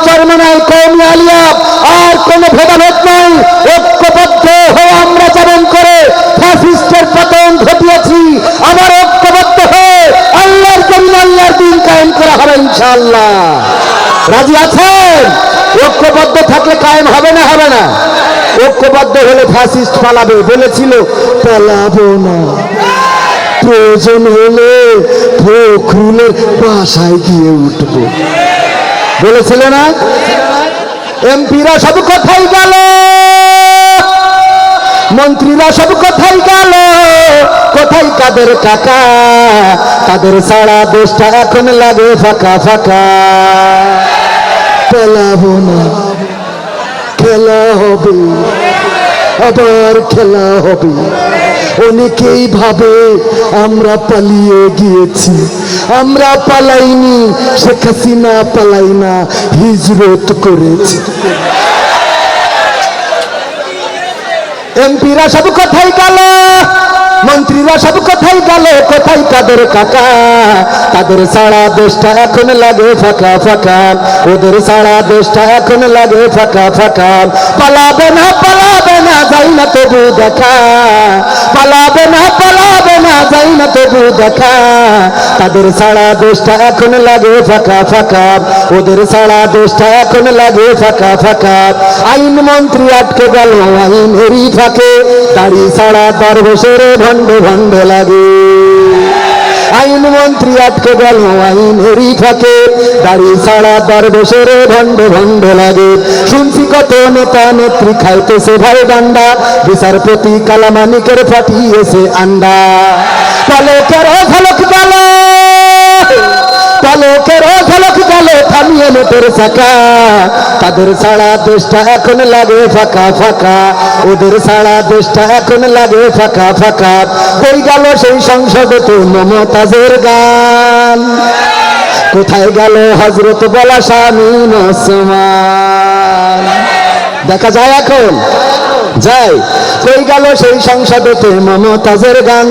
চরমনাই কওমি আলিয়া আর কোনো ভেদাভেদ নাই, ঐক্যবদ্ধ হয়ে আমরা যেমন করে ফ্যাসিস্টের পতন ঘটিয়েছি, আমার ঐক্যবদ্ধ হয়ে আল্লাহর জমিন আল্লাহর দিন কায়েম করা হবে ইনশাআল্লাহ। রাজি আছেন? ঐক্যবদ্ধ থাকলে কায়েম হবে না? হবে না? ঐক্যবদ্ধ হলে ফ্যাসিস্ট পালাবে, বলেছিল পালাবো না, প্রয়োজন হলে ফখরুলের বাসায় গিয়ে উঠবো, বলেছিল না? এমপিরা সব কোথায় গেল, মন্ত্রীরা সব কোথায় গেল, কোথায় কাদের কাকা, তাদের সারা দেশটা এখন লাগে ফাঁকা ফাঁকা। পালাবো না, খেলা হবে, আবার খেলা হবে। অনেকেই ভাবে আমরা পালিয়ে গিয়েছি, আমরা পালাইনি, শেখ হাসিনা পালাই না, হিজরত করেছি। এমপিরা সব কোথায় গেল, মন্ত্রীরা সব কোথায় গেল, কোথায় কাদের কাকা, তাদের সারা দেশটা এখন লাগে ফাঁকা ফাঁকা, ওদের সারা দেশটা এখন লাগে ফাঁকা ফাঁকা। পালাবে না যাই না তবু দেখা, পালাবে না যাই না তবু দেখা, তাদের সারা দেশটা এখন লাগে ফাঁকা ফাঁকা, ওদের সারা দেশটা এখন লাগে ফাঁকা ফাঁকা। আইন মন্ত্রী আটকে গেল আইনেরই ফাঁকে, দাড়ি সারা দরবেশের ভণ্ড ভণ্ড লাগে। আইন মন্ত্রী আটকে গেল আইনেরই ফাঁকে, দাড়ি সারা দরবেশের ভণ্ড ভণ্ড লাগে। শুনছি কত নেতা নেত্রী খাইতেছে ভাই ডান্ডা, বিচারপতি কালামানিকের ফাটিয়েছে আন্ডা। পলকের ঝলক গেল, পলকের ঝলক গেল থামিয়ে নোটের চাকা, তাদের সারা দেশটা এখন লাগে ফাঁকা ফাঁকা, ওদের সারা দেশটা এখন লাগে ফাঁকা ফাঁকা। কই গেল সেই সংসদেতে মমতাজের গান, কোথায় গেল হযরত বলা শামীম ওসমান? দেখা যায় এখন? যায়। কই গেল সেই সংসদেতে মমতাজের গান,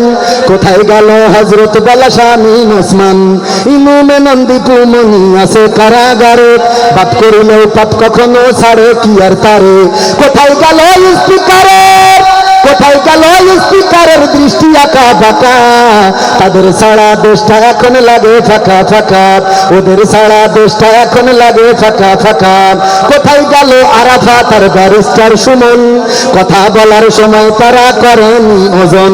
কোথায় গেল হযরত বলা শামীম ওসমান? ইমামে নন্দীপু মনি আছে কারাগারে, বাপ করিলেও পাপ কখনো ছাড়ে কি আর তারে। কোথায় গেল স্পিকারের, কোথায় গেল স্পিকারের দৃষ্টি আঁকা বাঁকা, তাদের সারা দেশটা এখন লাগে ফাঁকা ফাঁকা, ওদের সারা দেশটা এখন লাগে ফাঁকা ফাঁকা। কোথায় গেল আরাফাত আর ব্যারিস্টার সুমন, কথা বলার সময় তারা করেনি ওজন।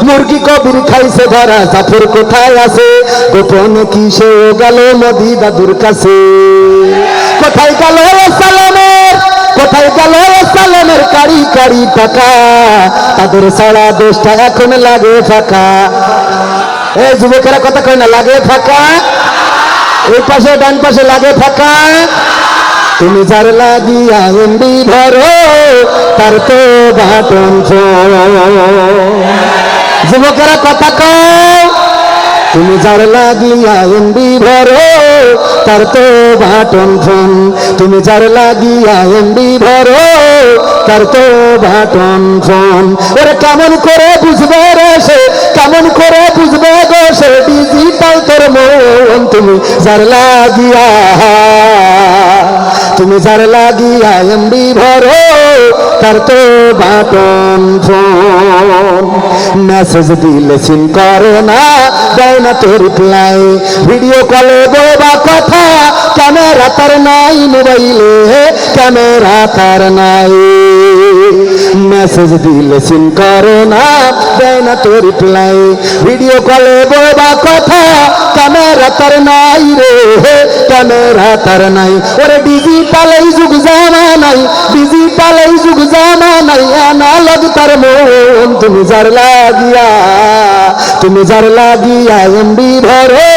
মুরগি কবির খাইছে ধরা, জাফর কোথায় আছে, গোপনে কি সেও গেল মোদি দাদুর কাছে। কোথায় গেল সালামের, কোথায় গেল সালামের কারি কারি টাকা, তাদের সারা দেশটা এখন লাগে ফাঁকা। এই যুবকেরা কথা কয় না, লাগে ফাঁকা। এই পাশে ডান পাশে লাগে ফাঁকা। তুমি যার লাগিয়া এমবি ভরো, তার তো বাটন ফোন। যুবকেরা কথা কয়, তুমি যার লাগিয়া এমবি ভরো, তার তো বাটন ফোন। তুমি যার লাগিয়া এমবি ভরো, তার তো বাটন ফোন। ওরে কেমন করে বুঝবে রে সে, কেমন করে বুঝবে গো সে, ডিজিটাল তোর মন। তুমি যার লাগিয়া, তুমি যার লাগিয়া এমবি ভরো, তার তো বাটন ফোন। মেসেজ দিলে সিন করে না, দেয় না তো রিপ্লাই, ভিডিও কলে বলবা কথা, ক্যামেরা তার নাই মোবাইলে, ক্যামেরা তার নাই। মেসেজ দিলে সিন করে না, দেয় না তো রিপ্লাই, ভিডিও কলে বলবা কথা, ক্যামেরা তার নাই রে, ক্যামেরা তার নাই। ওরে ডিজিটাল এই যুগ জানা নাই, ডিজিটাল এই যুগ জানা নাই, অ্যানালগ তার মন। তুমি যার লাগিয়া, তুমি যার লাগিয়া এমবি ভরো,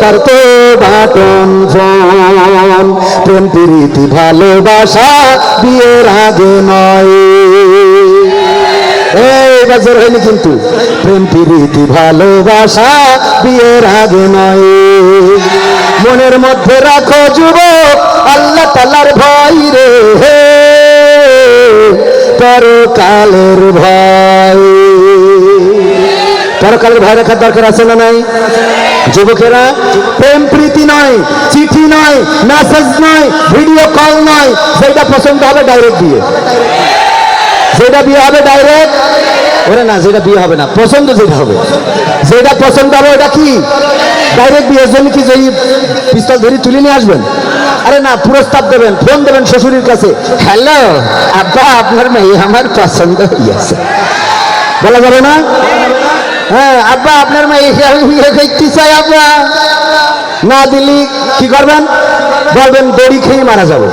তার তো বাটন ফোন। প্রেম প্রীতি ভালোবাসা বিয়ের আগে নয়, এই বাজার হয়নি কিন্তু। প্রেম প্রীতি ভালোবাসা বিয়ের আগে নয়, মনের মধ্যে রাখো যুবক আল্লাহ তাআলার ভয় রে, পরকালের ভয়। পরকালের ভয় রাখার দরকার আছে না নাই? যুবকেরা, প্রেম প্রীতি নয়, চিঠি নয়, মেসেজ নয়, ভিডিও কল নয়, সেটা পছন্দ হবে ডাইরেক্ট বিয়ে। যেটা বিয়ে হবে ডাইরেক্ট, ওরে না, যেটা বিয়ে হবে না, পছন্দ যেটা হবে, যেটা পছন্দ হবে ওটা কি ডাইরেক্ট বিয়ের জন্য কি যেই পিস্তল ধরে তুলে নিয়ে আসবেন? আরে না, প্রস্তাব দেবেন, ফোন দেবেন শ্বশুরের কাছে, হ্যালো আব্বা আপনার মেয়ে আমার পছন্দ হইয়াছে, বলা যাবে না? হ্যাঁ আব্বা আপনার মেয়েকে আমি বিয়ে করতে চাই আব্বা। না দিলি কি করবেন? বলবেন দড়ি খেয়ে মারা যাবো।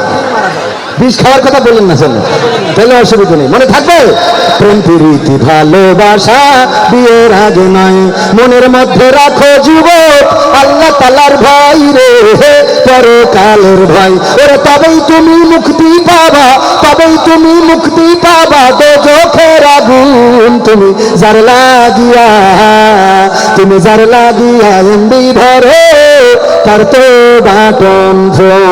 বিষ খাওয়ার কথা বললেন না, চলেন, তাহলে অসুবিধা নেই, মনে থাকবে। প্রেম প্রীতি ভালোবাসা বিয়ের আগে নয়, মনের মধ্যে রাখো যুবক আল্লাহ তাআলার ভয় রে, পরকালের ভয়। ওরে তবেই তুমি মুক্তি পাবা, তবেই তুমি মুক্তি পাবা দোজখের আগুন। তুমি যার লাগিয়া, তুমি যার লাগিয়া এমবি ভরো তার তো বাটন ফোন।